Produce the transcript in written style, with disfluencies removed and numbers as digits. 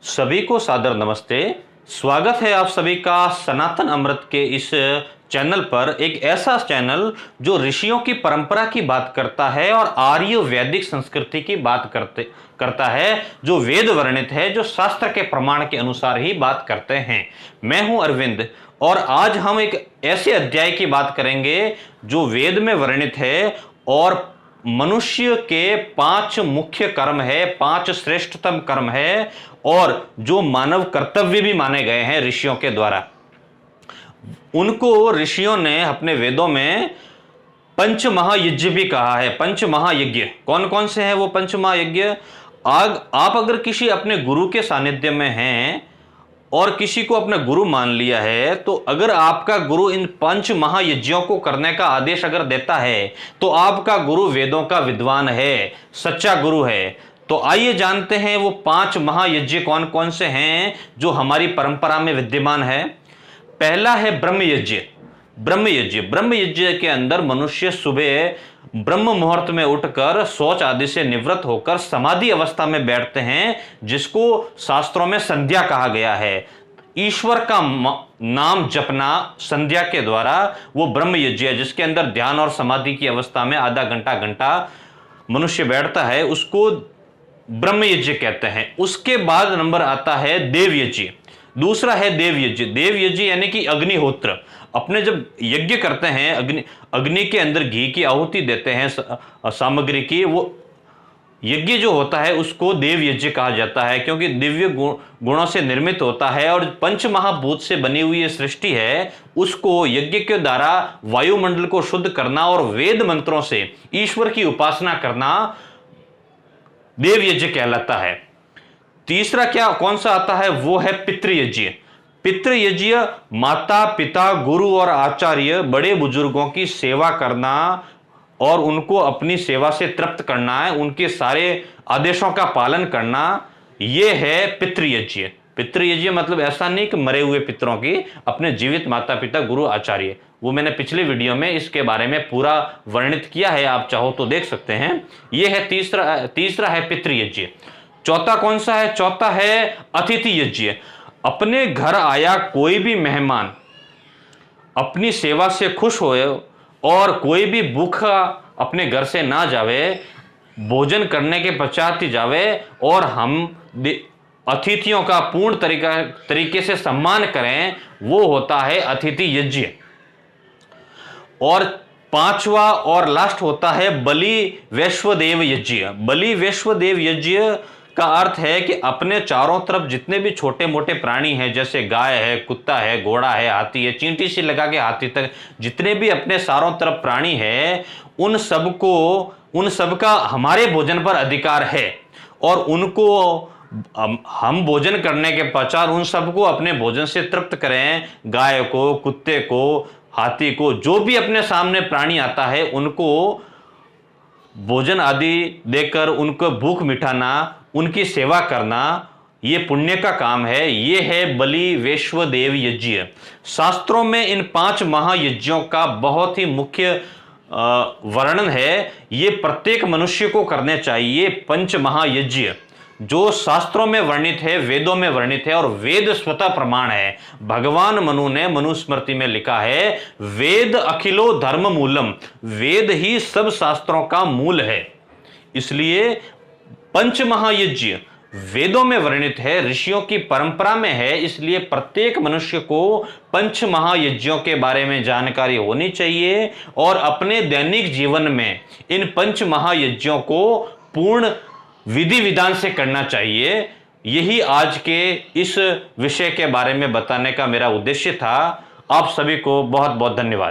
सभी को सादर नमस्ते। स्वागत है आप सभी का सनातन अमृत के इस चैनल पर। एक ऐसा चैनल जो ऋषियों की परंपरा की बात करता है और आर्य वैदिक संस्कृति की बात करता है, जो वेद वर्णित है, जो शास्त्र के प्रमाण के अनुसार ही बात करते हैं। मैं हूं अरविंद और आज हम एक ऐसे अध्याय की बात करेंगे जो वेद में वर्णित है और मनुष्य के 5 मुख्य कर्म है, 5 श्रेष्ठतम कर्म है और जो मानव कर्तव्य भी माने गए हैं ऋषियों के द्वारा। उनको ऋषियों ने अपने वेदों में पंच महायज्ञ भी कहा है। पंच महायज्ञ कौन कौन से हैं वो पंच महायज्ञ? आप अगर किसी अपने गुरु के सानिध्य में हैं और किसी को अपना गुरु मान लिया है, तो अगर आपका गुरु इन 5 महायज्ञों को करने का आदेश अगर देता है तो आपका गुरु वेदों का विद्वान है, सच्चा गुरु है। तो आइए जानते हैं वो 5 महायज्ञ कौन कौन से हैं जो हमारी परंपरा में विद्यमान है। पहला है ब्रह्मयज्ञ। ब्रह्मयज्ञ के अंदर मनुष्य सुबह ब्रह्म मुहूर्त में उठकर शौच आदि से निवृत्त होकर समाधि अवस्था में बैठते हैं, जिसको शास्त्रों में संध्या कहा गया है। ईश्वर का नाम जपना संध्या के द्वारा वो ब्रह्मयज्ञ है, जिसके अंदर ध्यान और समाधि की अवस्था में आधा घंटा मनुष्य बैठता है, उसको ब्रह्मयज्ञ कहते हैं। उसके बाद नंबर आता है देवयज्ञ। दूसरा है देवयज्ञ। देवयज्ञ यानी कि अग्निहोत्र। अपने जब यज्ञ करते हैं, अग्नि के अंदर घी की आहुति देते हैं, सामग्री की, वो यज्ञ जो होता है उसको देवयज्ञ कहा जाता है, क्योंकि दिव्य गुणों से निर्मित होता है और पंच महाभूत से बनी हुई ये सृष्टि है, उसको यज्ञ के द्वारा वायुमंडल को शुद्ध करना और वेद मंत्रों से ईश्वर की उपासना करना देवयज्ञ कहलाता है। तीसरा कौन सा आता है? वो है पितृयज्ञ। पितृयज्ञ माता पिता गुरु और आचार्य बड़े बुजुर्गों की सेवा करना और उनको अपनी सेवा से तृप्त करना है, उनके सारे आदेशों का पालन करना, यह है पितृयज्ञ। पितृयज्ञ मतलब ऐसा नहीं कि मरे हुए पितरों की, अपने जीवित माता पिता गुरु आचार्य। वो मैंने पिछले वीडियो में इसके बारे में पूरा वर्णित किया है, आप चाहो तो देख सकते हैं। यह है तीसरा है पितृयज्ञ। चौथा कौन सा है? चौथा है अतिथि यज्ञ। अपने घर आया कोई भी मेहमान अपनी सेवा से खुश होए और कोई भी भूखा अपने घर से ना जावे, भोजन करने के पश्चात ही जावे और हम अतिथियों का पूर्ण तरीके से सम्मान करें, वो होता है अतिथि यज्ञ। और 5वां और लास्ट होता है बलि वैश्वदेव यज्ञ। बलि वैश्वदेव यज्ञ का अर्थ है कि अपने चारों तरफ जितने भी छोटे मोटे प्राणी हैं, जैसे गाय है, कुत्ता है, घोड़ा है, हाथी है, चींटी से लगा के हाथी तक जितने भी अपने चारों तरफ प्राणी हैं, उन सबका हमारे भोजन पर अधिकार है और उनको हम भोजन करने के पश्चात उन सबको अपने भोजन से तृप्त करें। गाय को, कुत्ते को, हाथी को, जो भी अपने सामने प्राणी आता है, उनको भोजन आदि देकर उनको भूख मिटाना, उनकी सेवा करना, ये पुण्य का काम है। ये है बलि वैश्वदेव यज्ञ। शास्त्रों में इन 5 महायज्ञों का बहुत ही मुख्य वर्णन है। ये प्रत्येक मनुष्य को करने चाहिए। पंच महायज्ञ जो शास्त्रों में वर्णित है, वेदों में वर्णित है और वेद स्वतः प्रमाण है। भगवान मनु ने मनुस्मृति में लिखा है, वेद अखिलो धर्म मूलम। वेद ही सब शास्त्रों का मूल है। इसलिए पंच महायज्ञ वेदों में वर्णित है, ऋषियों की परंपरा में है, इसलिए प्रत्येक मनुष्य को पंच महायज्ञों के बारे में जानकारी होनी चाहिए और अपने दैनिक जीवन में इन पंच महायज्ञों को पूर्ण विधि विधान से करना चाहिए। यही आज के इस विषय के बारे में बताने का मेरा उद्देश्य था। आप सभी को बहुत बहुत धन्यवाद।